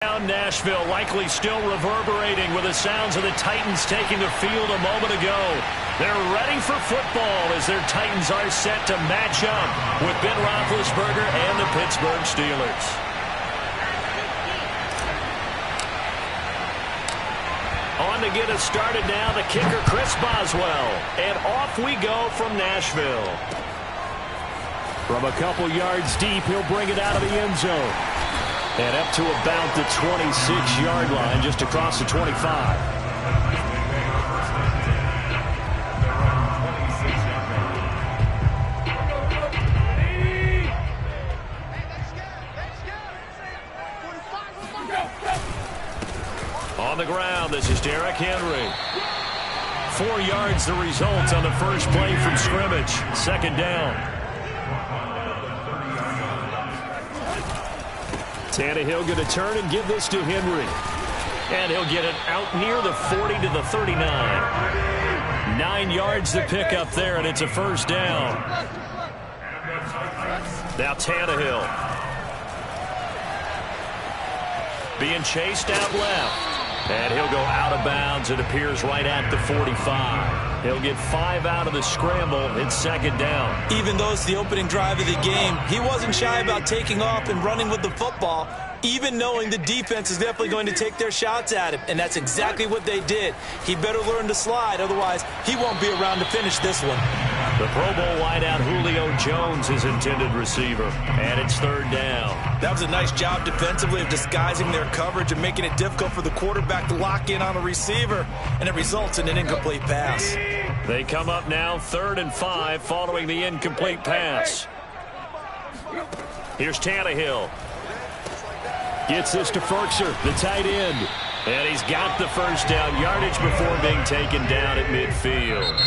Nashville likely still reverberating with the sounds of the Titans taking the field a moment ago. They're ready for football as their Titans are set to match up with Ben Roethlisberger and the Pittsburgh Steelers. On to get us started now, the kicker Chris Boswell. And off we go from Nashville. From a couple yards deep, he'll bring it out of the end zone. And up to about the 26-yard line, just across the 25. On the ground, this is Derrick Henry. 4 yards the result on the first play from scrimmage. Second down. Tannehill going to turn and give this to Henry. And he'll get it out near the 40 to the 39. 9 yards to pick up there, and it's a first down. Now Tannehill. Being chased out left. And he'll go out of bounds. It appears right at the 45. He'll get 5 out of the scramble. It's second down. Even though it's the opening drive of the game, he wasn't shy about taking off and running with the football, even knowing the defense is definitely going to take their shots at him. And that's exactly what they did. He better learn to slide, otherwise he won't be around to finish this one. The Pro Bowl wideout Julio Jones is intended receiver. And it's third down. That was a nice job defensively of disguising their coverage and making it difficult for the quarterback to lock in on a receiver. And it results in an incomplete pass. They come up now 3rd and 5 following the incomplete pass. Here's Tannehill. Gets this to Ferkser, the tight end. And he's got the first down yardage before being taken down at midfield.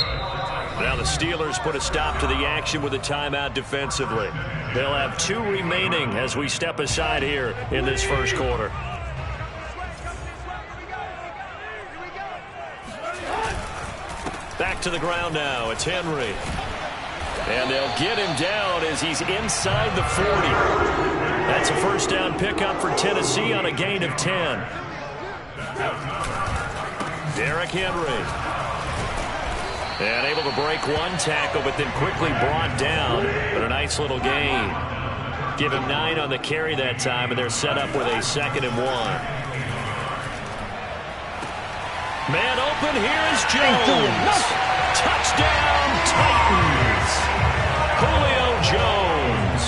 Now the Steelers put a stop to the action with a timeout defensively. They'll have 2 remaining as we step aside here in this first quarter. Back to the ground now. It's Henry. And they'll get him down as he's inside the 40. That's a first down pickup for Tennessee on a gain of 10. Derrick Henry. And able to break one tackle, but then quickly brought down. But a nice little gain. Give him 9 on the carry that time, and they're set up with a 2nd and 1. Man open, here is Jones. Touchdown, Titans. Julio Jones,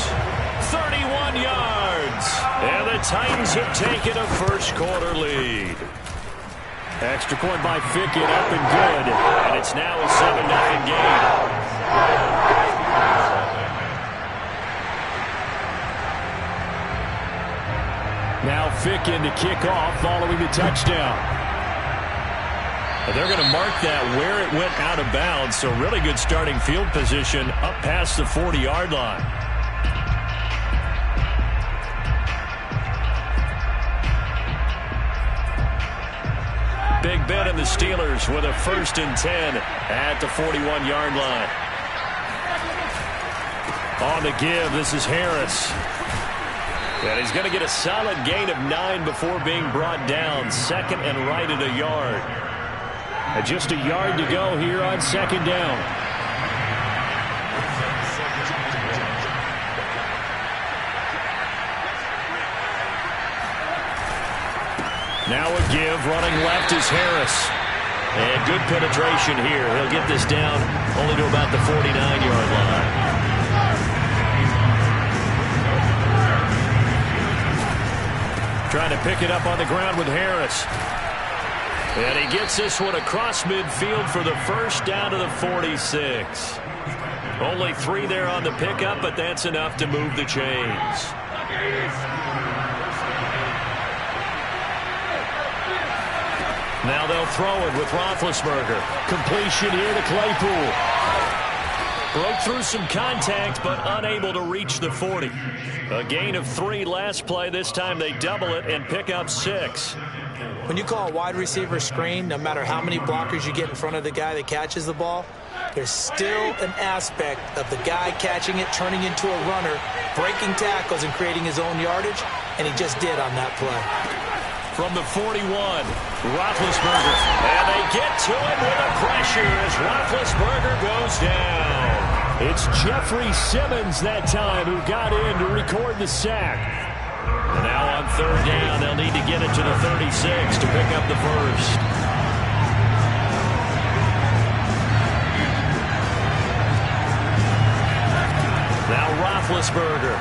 31 yards. And the Titans have taken a first quarter lead. Extra point by Fickett, up and good. And it's now a 7-0 game. Now Fickett to kick off following the touchdown. They're going to mark that where it went out of bounds, so really good starting field position up past the 40-yard line. Big Ben and the Steelers with a 1st and 10 at the 41-yard line. On the give, this is Harris. And he's going to get a solid gain of 9 before being brought down. 2nd and right at a yard. And just a yard to go here on 2nd down. Now a give, running left is Harris. And good penetration here. He'll get this down only to about the 49-yard line. Trying to pick it up on the ground with Harris. And he gets this one across midfield for the first down to the 46. Only 3 there on the pickup, but that's enough to move the chains. Now they'll throw it with Roethlisberger. Completion here to Claypool. Broke through some contact, but unable to reach the 40. A gain of 3 last play. This time they double it and pick up 6. When you call a wide receiver screen, no matter how many blockers you get in front of the guy that catches the ball, there's still an aspect of the guy catching it, turning into a runner, breaking tackles and creating his own yardage, and he just did on that play. from the 41. Roethlisberger. And they get to him with a pressure as Roethlisberger goes down. It's Jeffrey Simmons that time who got in to record the sack. And now on third down, they'll need to get it to the 36 to pick up the first. Now Roethlisberger.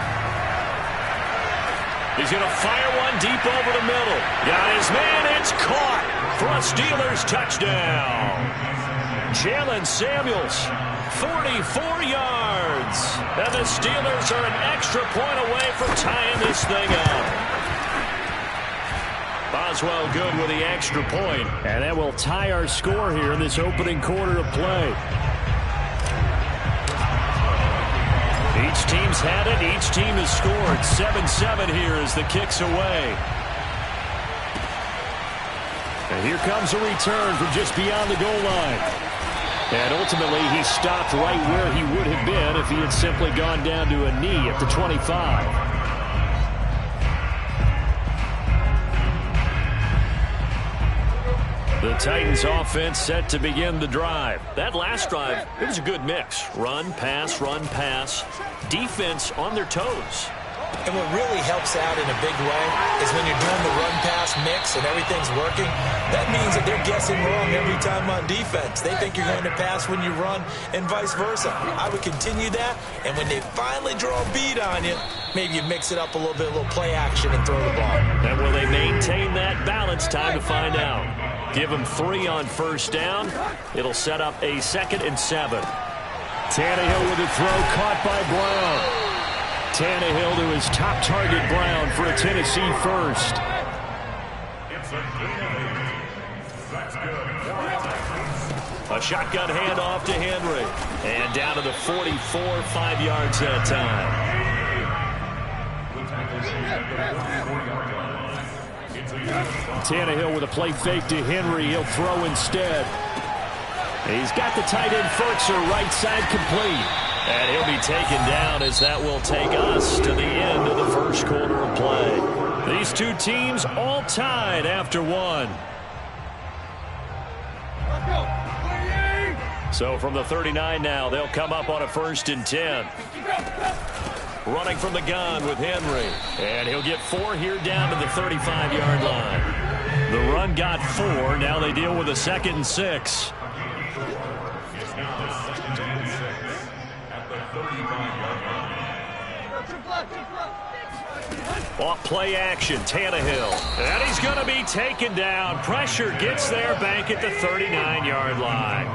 He's going to fire one deep over the middle. Got his man. It's caught for a Steelers touchdown. Jalen Samuels, 44 yards. And the Steelers are an extra point away from tying this thing up. Boswell good with the extra point. And that will tie our score here in this opening quarter of play. Each team's had it. Each team has scored. 7-7 here as the kick's away. And here comes a return from just beyond the goal line. And ultimately, he stopped right where he would have been if he had simply gone down to a knee at the 25. The Titans offense set to begin the drive. That last drive, it was a good mix. Run, pass, defense on their toes. And what really helps out in a big way is when you're doing the run-pass mix and everything's working, that means that they're guessing wrong every time on defense. They think you're going to pass when you run and vice versa. I would continue that, and when they finally draw a beat on you, maybe you mix it up a little bit, a little play action and throw the ball. And will they maintain that balance? Time to find out. Give them 3 on first down. It'll set up a 2nd and 7. Tannehill with a throw caught by Brown. Tannehill to his top target, Brown, for a Tennessee first. A shotgun handoff to Henry. And down to the 44, 5 yards that time. Tannehill with a play fake to Henry. He'll throw instead. He's got the tight end Fertzer right side complete. And he'll be taken down as that will take us to the end of the first quarter of play. These two teams all tied after one. So from the 39 now, they'll come up on a 1st and 10. Running from the gun with Henry. And he'll get 4 here down to the 35-yard line. The run got 4. Now they deal with a 2nd and 6. Off play action, Tannehill. And he's going to be taken down. Pressure gets there back at the 39-yard line.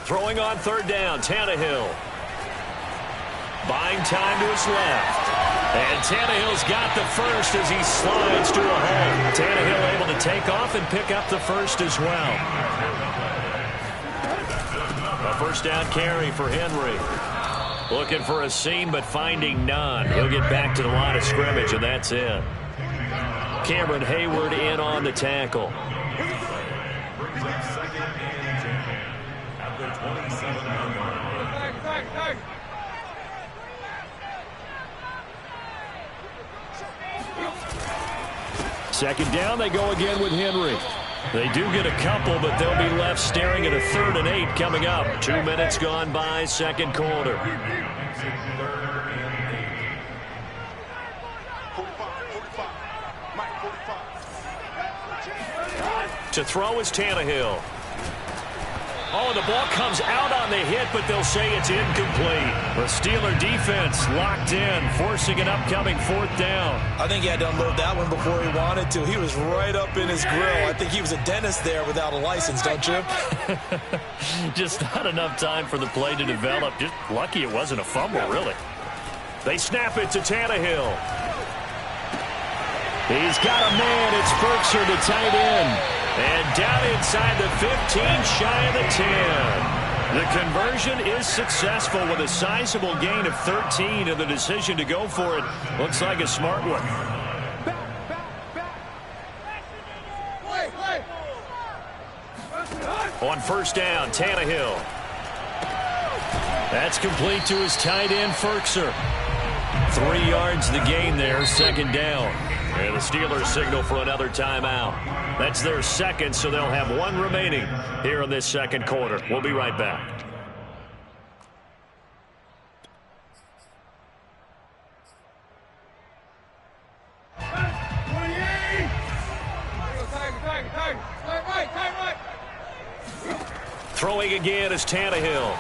Throwing on 3rd down, Tannehill. Buying time to his left. And Tannehill's got the first as he slides to a hole. Tannehill able to take off and pick up the first as well. A 1st down carry for Henry. Looking for a seam but finding none. He'll get back to the line of scrimmage and that's it. Cameron Hayward in on the tackle. Second down, they go again with Henry. They do get a couple, but they'll be left staring at a 3rd and 8 coming up. 2 minutes gone by, 2nd quarter. To throw is Tannehill. Oh, the ball comes out on the hit, but they'll say it's incomplete. The Steeler defense locked in, forcing an upcoming 4th down. I think he had to unload that one before he wanted to. He was right up in his grill. I think he was a dentist there without a license, don't you? Just not enough time for the play to develop. Just lucky it wasn't a fumble, really. They snap it to Tannehill. He's got a man. It's Fertzer to tight end. And down inside the 15, shy of the 10. The conversion is successful with a sizable gain of 13, and the decision to go for it looks like a smart one. On first down, Tannehill. That's complete to his tight end, Ferkser. 3 yards the gain there, second down. And the Steelers signal for another timeout. That's their second, so they'll have 1 remaining here in this second quarter. We'll be right back. Throwing again is Tannehill.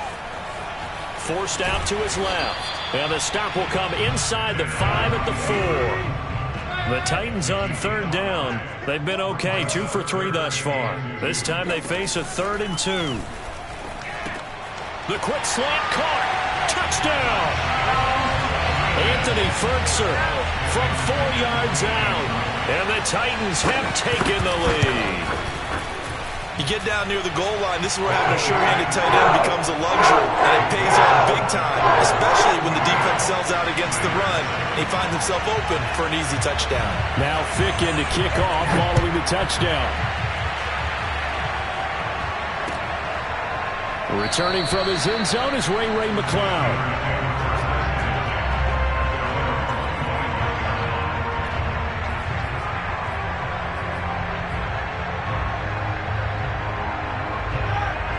Forced out to his left. And the stop will come inside the 5 at the 4. The Titans on third down. They've been okay, 2 for 3 thus far. This time they face a 3rd and 2. The quick slant caught. Touchdown! Anthony Ferkser from 4 yards out. And the Titans have taken the lead. You get down near the goal line, this is where having a sure-handed tight end becomes a luxury, and it pays off big time, especially when the defense sells out against the run, and he finds himself open for an easy touchdown. Now Ficken to kick off following the touchdown. Returning from his end zone is Ray McCloud.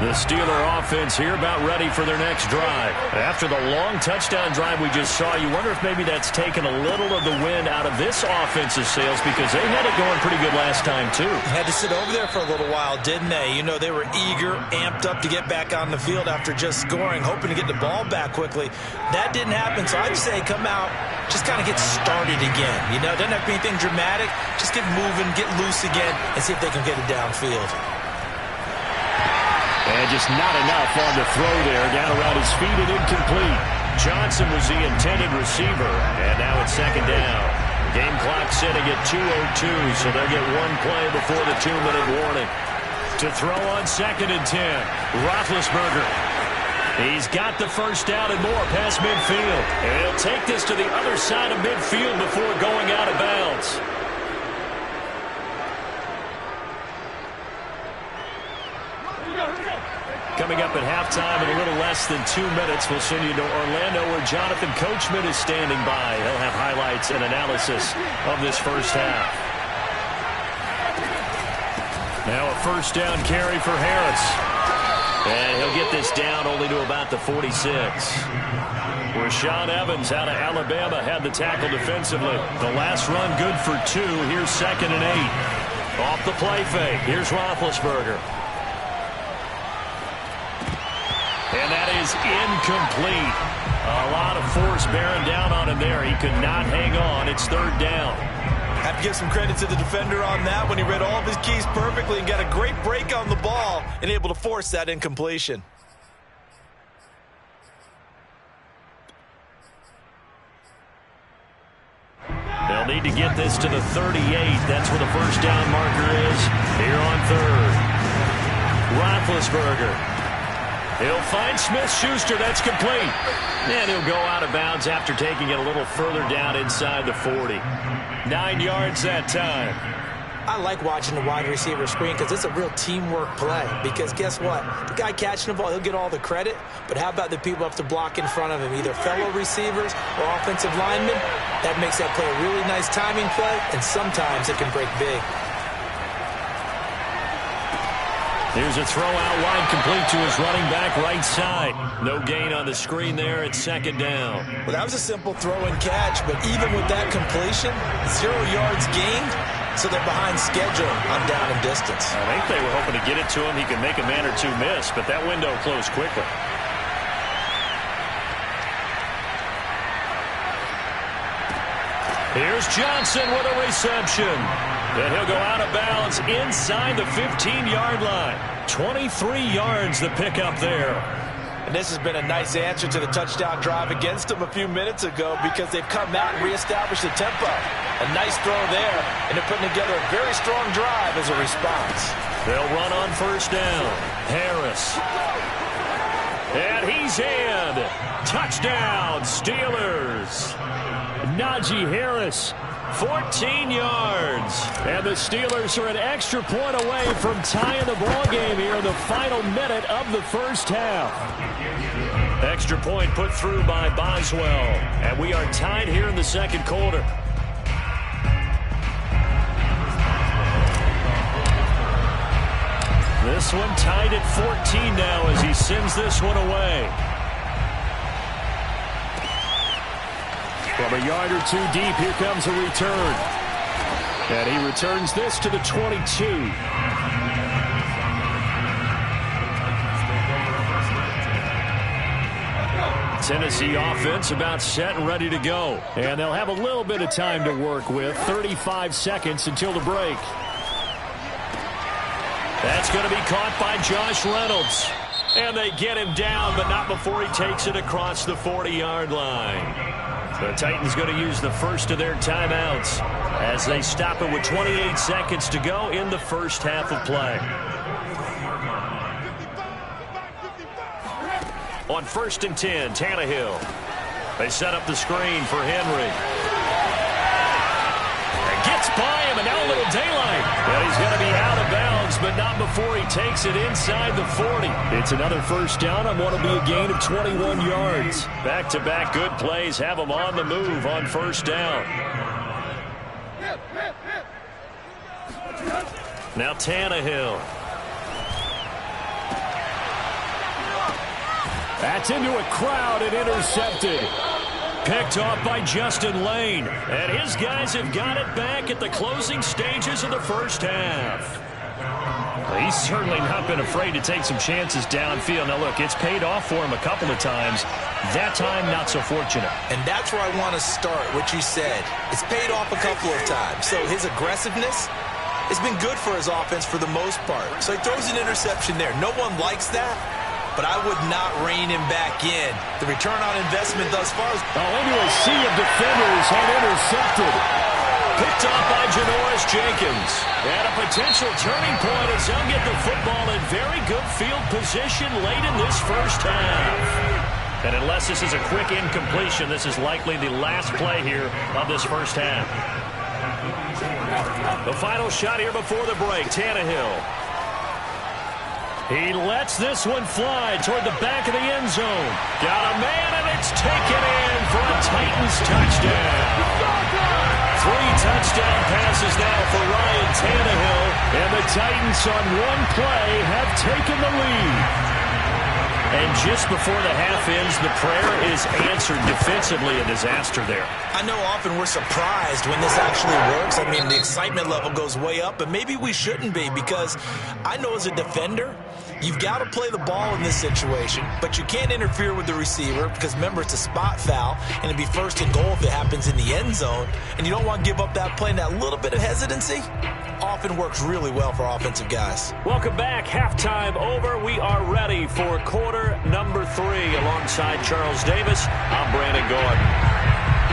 The Steeler offense here about ready for their next drive. After the long touchdown drive we just saw, you wonder if maybe that's taken a little of the wind out of this offense's sails because they had it going pretty good last time too. Had to sit over there for a little while, didn't they? You know, they were eager, amped up to get back on the field after just scoring, hoping to get the ball back quickly. That didn't happen, so I'd say come out, just kind of get started again. You know, doesn't have to be anything dramatic. Just get moving, get loose again, and see if they can get it downfield. And just not enough on the throw there. Down around his feet and incomplete. Johnson was the intended receiver. And now it's second down. Game clock sitting at 2:02, so they'll get 1 play before the 2-minute warning. To throw on 2nd and 10, Roethlisberger. He's got the first down and more past midfield. And he'll take this to the other side of midfield before going out of bounds. Coming up at halftime in a little less than 2 minutes, we'll send you to Orlando where Jonathan Coachman is standing by. He'll have highlights and analysis of this first half. Now a first down carry for Harris. And he'll get this down only to about the 46. Rashaan Evans out of Alabama had the tackle defensively. The last run good for 2. Here's 2nd and 8. Off the play fake. Here's Roethlisberger. And that is incomplete. A lot of force bearing down on him there. He could not hang on. It's 3rd down. Have to give some credit to the defender on that when he read all of his keys perfectly and got a great break on the ball and able to force that incompletion. They'll need to get this to the 38. That's where the first down marker is here on 3rd. Roethlisberger. He'll find Smith-Schuster. That's complete. And he'll go out of bounds after taking it a little further down inside the 40. 9 yards that time. I like watching the wide receiver screen because it's a real teamwork play. Because guess what? The guy catching the ball, he'll get all the credit. But how about the people up to block in front of him, either fellow receivers or offensive linemen? That makes that play a really nice timing play, and sometimes it can break big. Here's a throw out wide, complete to his running back right side. No gain on the screen there. It's 2nd down. Well, that was a simple throw and catch, but even with that completion, 0 yards gained, so they're behind schedule on down and distance. I think they were hoping to get it to him. He could make a man or two miss, but that window closed quickly. Here's Johnson with a reception. And he'll go out of bounds inside the 15-yard line. 23 yards the pickup there. And this has been a nice answer to the touchdown drive against them a few minutes ago because they've come out and reestablished the tempo. A nice throw there, and they're putting together a very strong drive as a response. They'll run on first down. Harris. And he's in. Touchdown, Steelers. Najee Harris 14 yards. And the Steelers are an extra point away from tying the ball game here in the final minute of the first half. Extra point put through by Boswell. And we are tied here in the second quarter. This one tied at 14 now as he sends this one away. From a yard or two deep, here comes a return. And he returns this to the 22. Tennessee offense about set and ready to go. And they'll have a little bit of time to work with. 35 seconds until the break. That's going to be caught by Josh Reynolds. And they get him down, but not before he takes it across the 40-yard line. The Titans going to use the first of their timeouts as they stop it with 28 seconds to go in the first half of play. On 1st and 10, Tannehill. They set up the screen for Henry. It gets by him, and now a little daylight. And he's going to be out of bounds, but not before he takes it inside the 40. It's another first down on what will be a gain of 21 yards. Back-to-back good plays have him on the move on first down. Now Tannehill. That's into a crowd and intercepted. Picked off by Justin Lane. And his guys have got it back at the closing stages of the first half. Well, he's certainly not been afraid to take some chances downfield. Now, look, it's paid off for him a couple of times. That time, not so fortunate. And that's where I want to start, what you said. It's paid off a couple of times. So his aggressiveness has been good for his offense for the most part. So he throws an interception there. No one likes that. But I would not rein him back in. The return on investment thus far is... into a sea of defenders and intercepted. Picked off by Janoris Jenkins. And a potential turning point as they'll get the football in very good field position late in this first half. And unless this is a quick incompletion, this is likely the last play here of this first half. The final shot here before the break, Tannehill. He lets this one fly toward the back of the end zone. Got a man, and it's taken in for a Titans touchdown. 3 touchdown passes now for Ryan Tannehill. And the Titans on one play have taken the lead. And just before the half ends, the prayer is answered defensively. A disaster there. I know often we're surprised when this actually works. I mean, the excitement level goes way up, but maybe we shouldn't be, because I know as a defender, you've got to play the ball in this situation, but you can't interfere with the receiver because, remember, it's a spot foul, and it'd be 1st and goal if it happens in the end zone, and you don't want to give up that play. And that little bit of hesitancy often works really well for offensive guys. Welcome back. Halftime over. We are ready for quarter number 3. Alongside Charles Davis, I'm Brandon Gordon.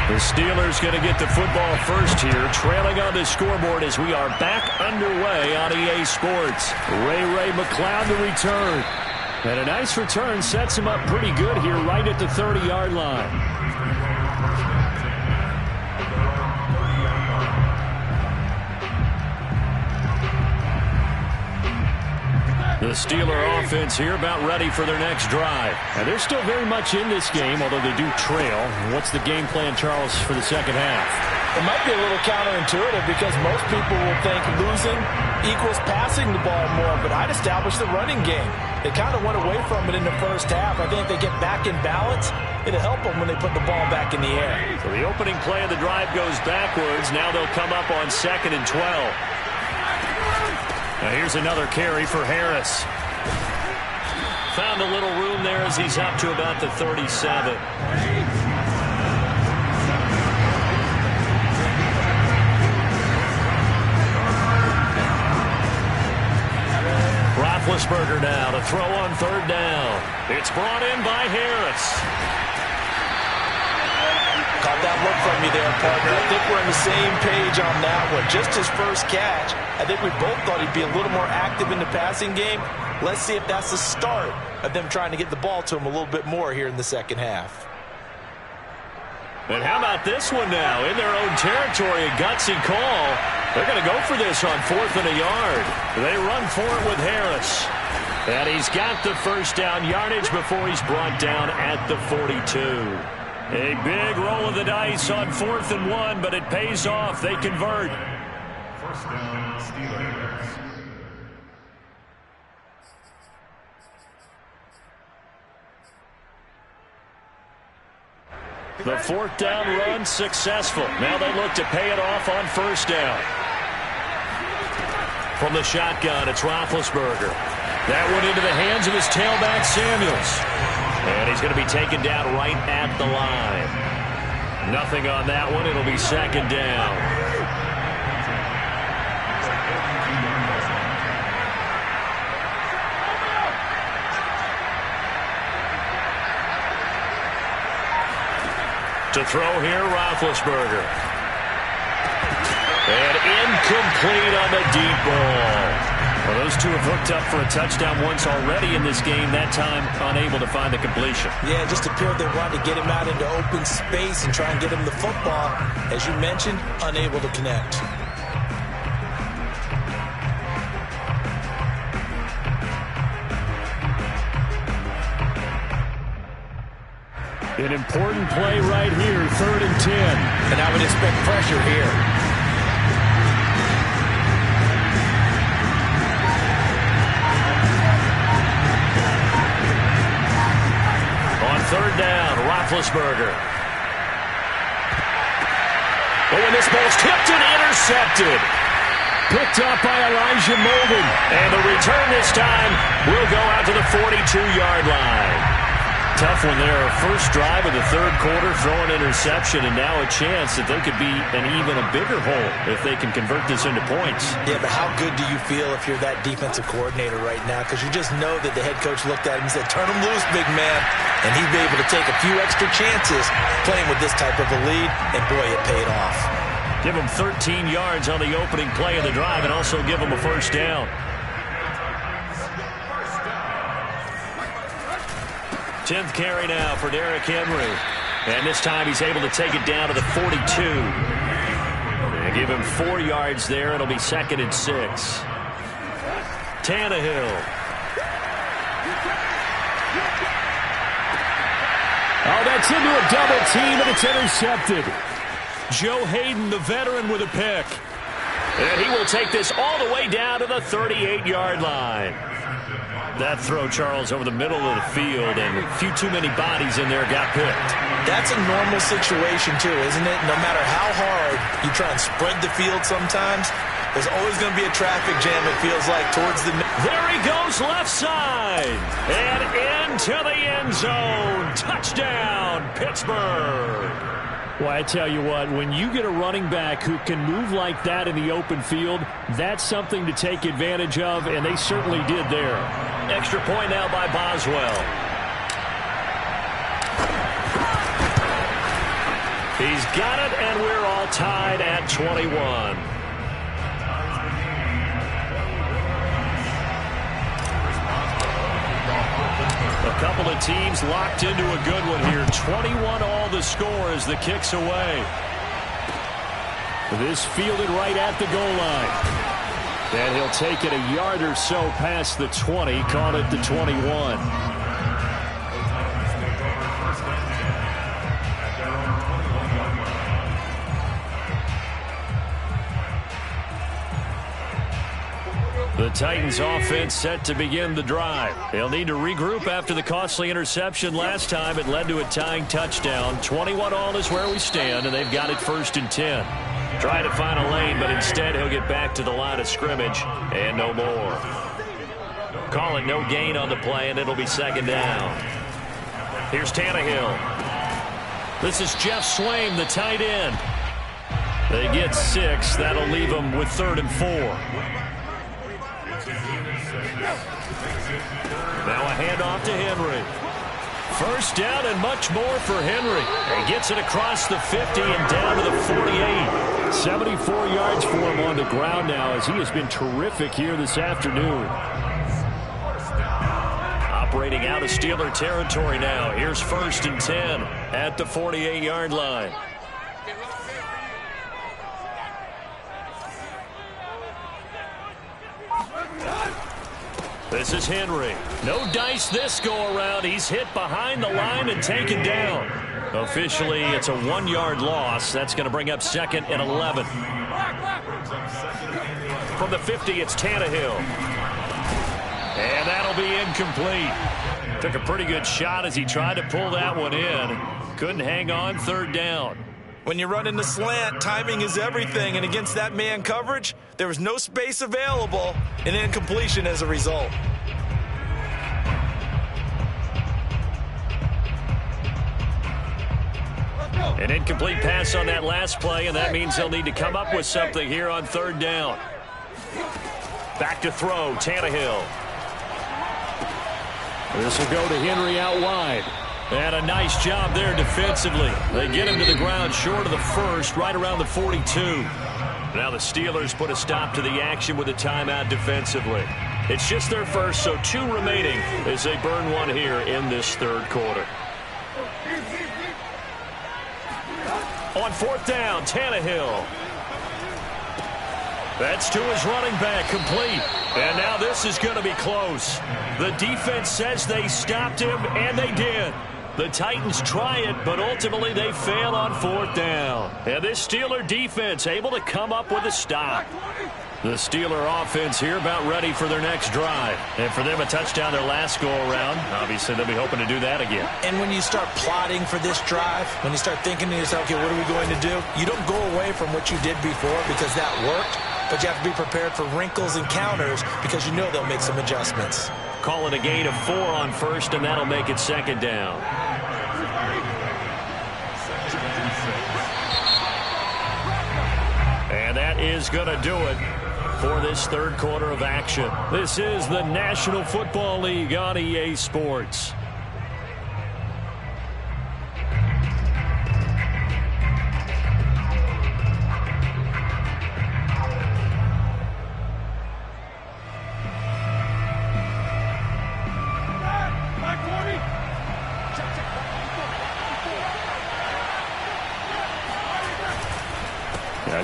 The Steelers going to get the football first here, trailing on the scoreboard as we are back underway on EA Sports. Ray McCloud to return. And a nice return sets him up pretty good here right at the 30-yard line. The Steeler offense here about ready for their next drive. And they're still very much in this game, although they do trail. What's the game plan, Charles, for the second half? It might be a little counterintuitive because most people will think losing equals passing the ball more, but I'd establish the running game. They kind of went away from it in the first half. I think if they get back in balance, it'll help them when they put the ball back in the air. So the opening play of the drive goes backwards. Now they'll come up on 2nd and 12. Now here's another carry for Harris. Found a little room there as he's up to about the 37. Roethlisberger now to throw on 3rd down. It's brought in by Harris. Caught that look from you there, partner. I think we're on the same page on that one. Just his first catch, I think we both thought he'd be a little more active in the passing game. Let's see if that's the start of them trying to get the ball to him a little bit more here in the second half. And how about this one now? In their own territory, a gutsy call. They're going to go for this on 4th and a yard. They run for it with Harris. And he's got the first down yardage before he's brought down at the 42. A big roll of the dice on 4th and 1, but it pays off. They convert. First down, Steelers. The 4th down run successful. Now they look to pay it off on 1st down. From the shotgun, it's Roethlisberger. That one into the hands of his tailback, Samuels. And he's going to be taken down right at the line. Nothing on that one. It'll be 2nd down. To throw here, Roethlisberger. And incomplete on the deep ball. Well, those two have hooked up for a touchdown once already in this game, that time unable to find the completion. Yeah, it just appeared they wanted to get him out into open space and try and get him the football. As you mentioned, unable to connect. An important play right here, 3rd and 10. And I would expect pressure here. On 3rd down, Roethlisberger. Oh, and this ball's tipped and intercepted. Picked up by Elijah Molden. And the return this time will go out to the 42-yard line. Tough one there. First drive of the 3rd quarter, throwing interception, and now a chance that they could be an even a bigger hole if they can convert this into points. Yeah, but how good do you feel if you're that defensive coordinator right now? Because you just know that the head coach looked at him and said, turn him loose, big man. And he'd be able to take a few extra chances playing with this type of a lead, and boy, it paid off. Give him 13 yards on the opening play of the drive and also give him a 1st down. 10th carry now for Derrick Henry. And this time he's able to take it down to the 42. And give him 4 yards there. It'll be 2nd and 6. Tannehill. Oh, that's into a double team, and it's intercepted. Joe Hayden, the veteran, with a pick. And he will take this all the way down to the 38-yard line. That throw, Charles, over the middle of the field, and a few too many bodies in there got picked. That's a normal situation, too, isn't it? No matter how hard you try and spread the field sometimes, there's always going to be a traffic jam, it feels like, towards the middle. There he goes, left side, and into the end zone. Touchdown, Pittsburgh. Well, I tell you what, when you get a running back who can move like that in the open field, that's something to take advantage of, and they certainly did there. Extra point now by Boswell. He's got it, and we're all tied at 21. A couple of teams locked into a good one here. 21 all the score as the kick's away. This fielded right at the goal line. And he'll take it a yard or so past the 20, call it the 21. The Titans offense set to begin the drive. They'll need to regroup after the costly interception last time. It led to a tying touchdown. 21 all is where we stand, and they've got it 1st and 10. Try to find a lane, but instead he'll get back to the line of scrimmage and no more. Call it no gain on the play, and it'll be 2nd down. Here's Tannehill. This is Jeff Swaim, the tight end. They get 6. That'll leave them with 3rd and 4. Now a handoff to Henry. 1st down and much more for Henry. He gets it across the 50 and down to the 48. 74 yards for him on the ground now as he has been terrific here this afternoon. operating out of Steeler territory now. Here's 1st and 10 at the 48-yard line. This is Henry. No dice this go-around. He's hit behind the line and taken down. Officially, it's a 1-yard loss. That's going to bring up 2nd and 11. From the 50, it's Tannehill. And that'll be incomplete. Took a pretty good shot as he tried to pull that one in. Couldn't hang on, 3rd down. When you run in the slant, timing is everything, and against that man coverage, there was no space available, and incompletion as a result. An incomplete pass on that last play, and that means they'll need to come up with something here on 3rd down. Back to throw, Tannehill. This will go to Henry out wide. And a nice job there defensively. They get him to the ground short of the 1st, right around the 42. Now the Steelers put a stop to the action with a timeout defensively. It's just their first, so 2 remaining as they burn one here in this 3rd quarter. On 4th down, Tannehill. That's to his running back, complete. And now this is going to be close. The defense says they stopped him, and they did. The Titans try it, but ultimately they fail on 4th down. And this Steeler defense able to come up with a stop. The Steeler offense here about ready for their next drive. And for them, a touchdown their last go-around. Obviously, they'll be hoping to do that again. And when you start plotting for this drive, when you start thinking to yourself, okay, what are we going to do? You don't go away from what you did before because that worked, but you have to be prepared for wrinkles and counters because you know they'll make some adjustments. Call it a gain of 4 on 1st, and that'll make it 2nd down. And that is going to do it for this 3rd quarter of action. This is the National Football League on EA Sports.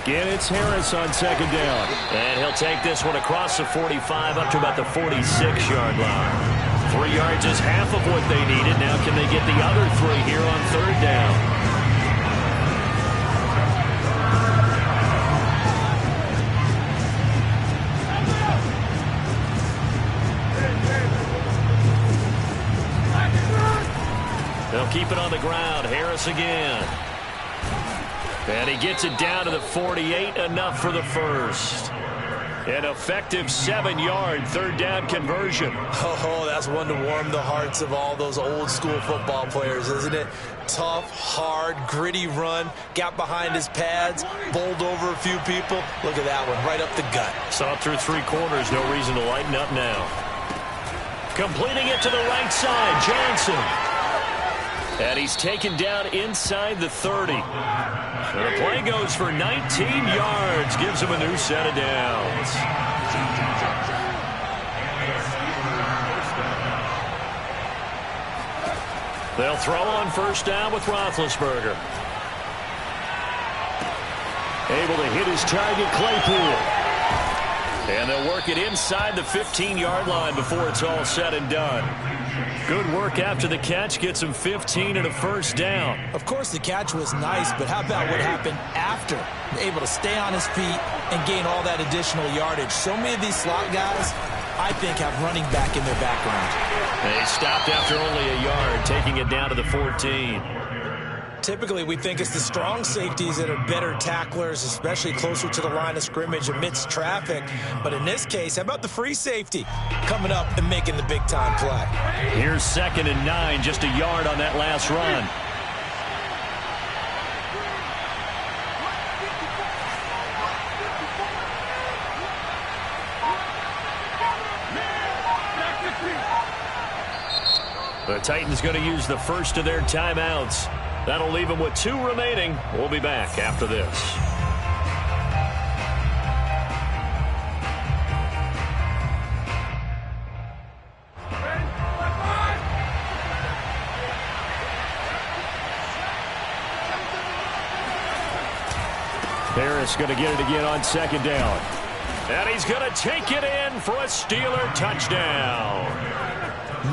Again, it's Harris on 2nd down. And he'll take this one across the 45 up to about the 46-yard line. 3 yards is half of what they needed. Now can they get the other 3 here on 3rd down? They'll keep it on the ground. Harris again. And he gets it down to the 48, enough for the 1st. An effective 7-yard 3rd down conversion. Oh, that's one to warm the hearts of all those old school football players, isn't it? Tough, hard, gritty run, got behind his pads, bowled over a few people. Look at that one, right up the gut. Saw through 3 quarters, no reason to lighten up now. Completing it to the right side, Johnson. And he's taken down inside the 30. So the play goes for 19 yards, gives him a new set of downs. They'll throw on 1st down with Roethlisberger. Able to hit his target, Claypool. And they'll work it inside the 15-yard line before it's all said and done. Good work after the catch. Gets him 15 and a 1st down. Of course, the catch was nice, but how about what happened after? Able to stay on his feet and gain all that additional yardage. So many of these slot guys, I think, have running back in their background. They stopped after only a yard, taking it down to the 14. Typically, we think it's the strong safeties that are better tacklers, especially closer to the line of scrimmage amidst traffic. But in this case, how about the free safety coming up and making the big-time play? Here's 2nd and 9, just a yard on that last run. The Titans going to use the first of their timeouts. That'll leave them with 2 remaining. We'll be back after this. Harris going to get it again on second down. And he's going to take it in for a Steeler touchdown.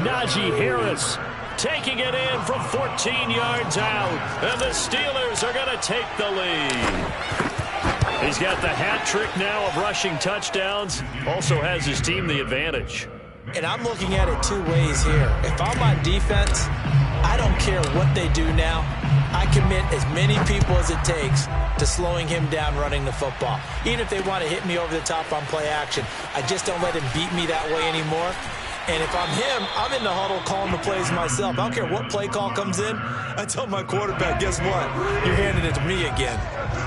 Najee Harris taking it in from 14 yards out. And the Steelers are going to take the lead. He's got the hat trick now of rushing touchdowns. Also has his team the advantage. And I'm looking at it two ways here. If I'm on defense, I don't care what they do now. I commit as many people as it takes to slowing him down running the football. Even if they want to hit me over the top on play action, I just don't let him beat me that way anymore. And if I'm him, I'm in the huddle calling the plays myself. I don't care what play call comes in. I tell my quarterback, guess what? You're handing it to me again.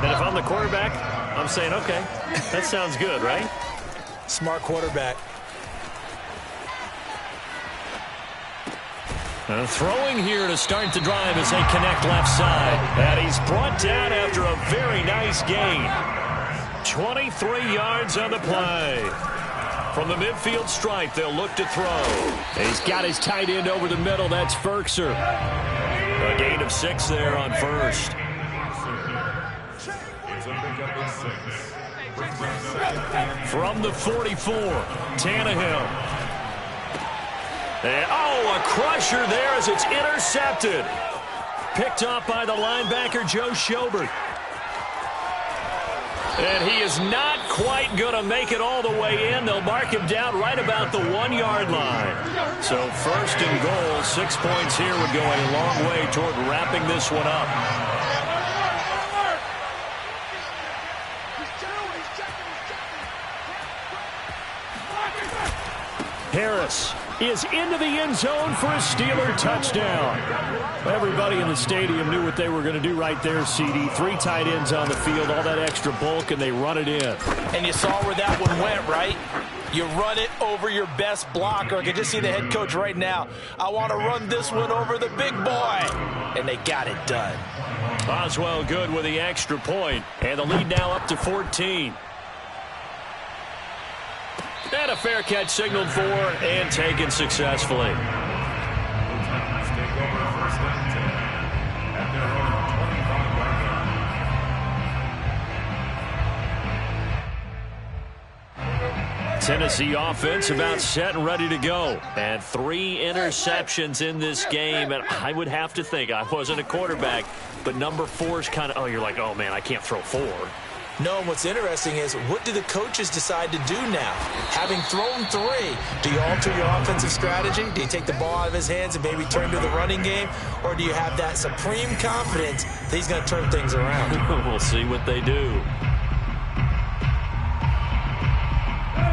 And if I'm the quarterback, I'm saying, okay, that sounds good, right? Smart quarterback. Throwing here to start the drive as they connect left side. And he's brought down after a very nice gain. 23 yards on the play. From the midfield stripe, they'll look to throw. He's got his tight end over the middle. That's Ferkser. A gain of 6 there on first. From the 44, Tannehill. And, a crusher there as it's intercepted. Picked off by the linebacker, Joe Schobert. And he is not quite going to make it all the way in. They'll mark him down right about the 1-yard line. So first and goal, 6 points here would go a long way toward wrapping this one up. Harris is into the end zone for a Steeler touchdown. Everybody in the stadium knew what they were going to do right there, CD. 3 tight ends on the field, all that extra bulk, and they run it in. And you saw where that one went, right? You run it over your best blocker. I can just see the head coach right now. I want to run this one over the big boy. And they got it done. Boswell good with the extra point, and the lead now up to 14. And a fair catch signaled for and taken successfully. Tennessee offense about set and ready to go. And 3 interceptions in this game. And I would have to think, I wasn't a quarterback, but number 4 is kind of, you're like, oh, man, I can't throw 4. No, what's interesting is, what do the coaches decide to do now? Having thrown 3, do you alter your offensive strategy? Do you take the ball out of his hands and maybe turn to the running game? Or do you have that supreme confidence that he's going to turn things around? We'll see what they do.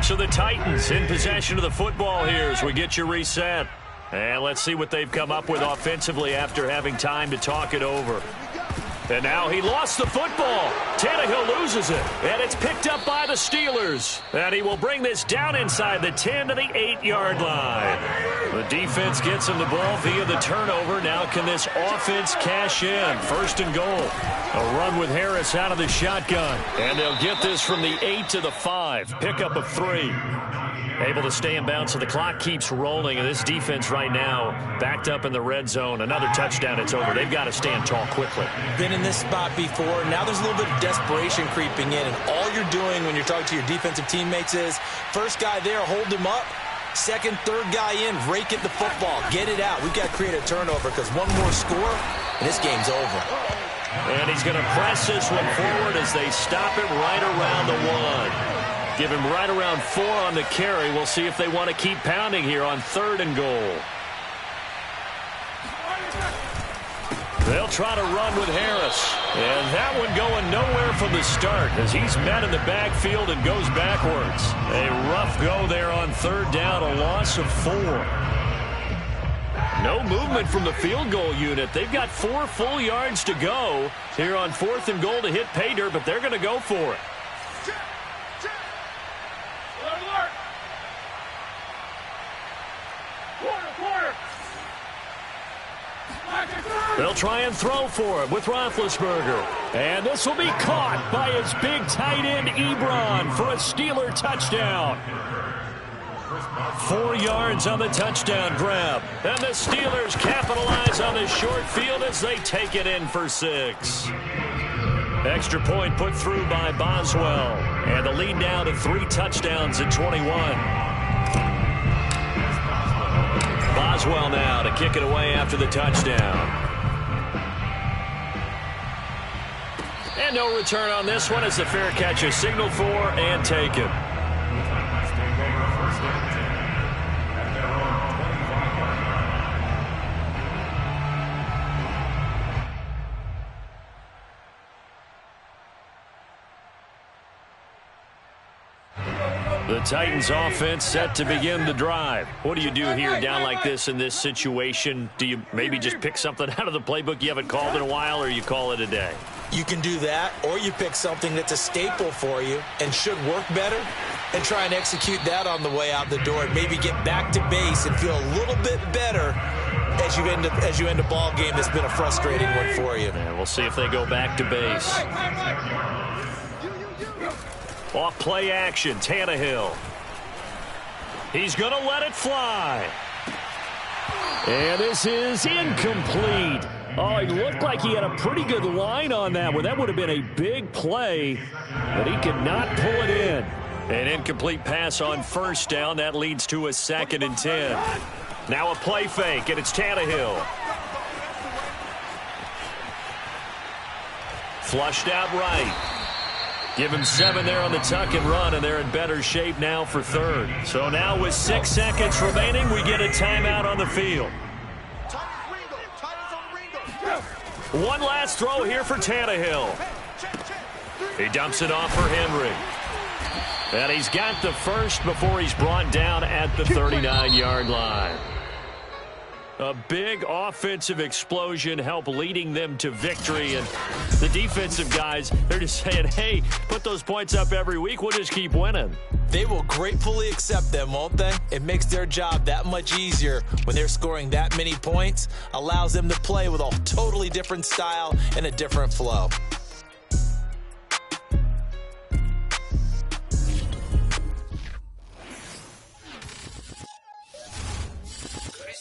So the Titans in possession of the football here as we get you reset. And let's see what they've come up with offensively after having time to talk it over. And now he lost the football. Tannehill loses it. And it's picked up by the Steelers. And he will bring this down inside the 10 to the 8-yard line. The defense gets him the ball via the turnover. Now can this offense cash in? First and goal. A run with Harris out of the shotgun. And they'll get this from the 8 to the 5. Pickup of 3. Able to stay in bounds, so the clock keeps rolling. And this defense right now backed up in the red zone. Another touchdown, it's over. They've got to stand tall quickly. Been in this spot before. Now there's a little bit of desperation creeping in. And all you're doing when you're talking to your defensive teammates is, first guy there, hold him up. Second, third guy in, rake at the football. Get it out. We've got to create a turnover because one more score, and this game's over. And he's going to press this one forward as they stop it right around the 1. Give him right around 4 on the carry. We'll see if they want to keep pounding here on 3rd and goal. They'll try to run with Harris. And that one going nowhere from the start as he's met in the backfield and goes backwards. A rough go there on 3rd down, a loss of 4. No movement from the field goal unit. They've got 4 full yards to go here on 4th and goal to hit pay dirt, but they're going to go for it. They'll try and throw for it with Roethlisberger. And this will be caught by his big tight end, Ebron, for a Steeler touchdown. 4 yards on the touchdown grab. And the Steelers capitalize on the short field as they take it in for 6. Extra point put through by Boswell. And the lead now to 3 touchdowns at 21. Boswell now to kick it away after the touchdown. And no return on this one as the fair catch is signaled for and taken. The Titans offense set to begin the drive. What do you do here down like this in this situation? Do you maybe just pick something out of the playbook you haven't called in a while, or you call it a day? You can do that, or you pick something that's a staple for you and should work better and try and execute that on the way out the door and maybe get back to base and feel a little bit better as you end a ball game that's been a frustrating one for you. And we'll see if they go back to base. Off play action, Tannehill. He's going to let it fly. And this is incomplete. Oh, he looked like he had a pretty good line on that one. That would have been a big play, but he could not pull it in. An incomplete pass on first down. That leads to a 2nd and 10. Now a play fake, and it's Tannehill. Flushed out right. Give him 7 there on the tuck and run, and they're in better shape now for 3rd. So now with 6 seconds remaining, we get a timeout on the field. One last throw here for Tannehill. He dumps it off for Henry. And he's got the first before he's brought down at the 39-yard line. A big offensive explosion helped leading them to victory. And the defensive guys, they're just saying, hey, put those points up every week. We'll just keep winning. They will gratefully accept them, won't they? It makes their job that much easier when they're scoring that many points. Allows them to play with a totally different style and a different flow.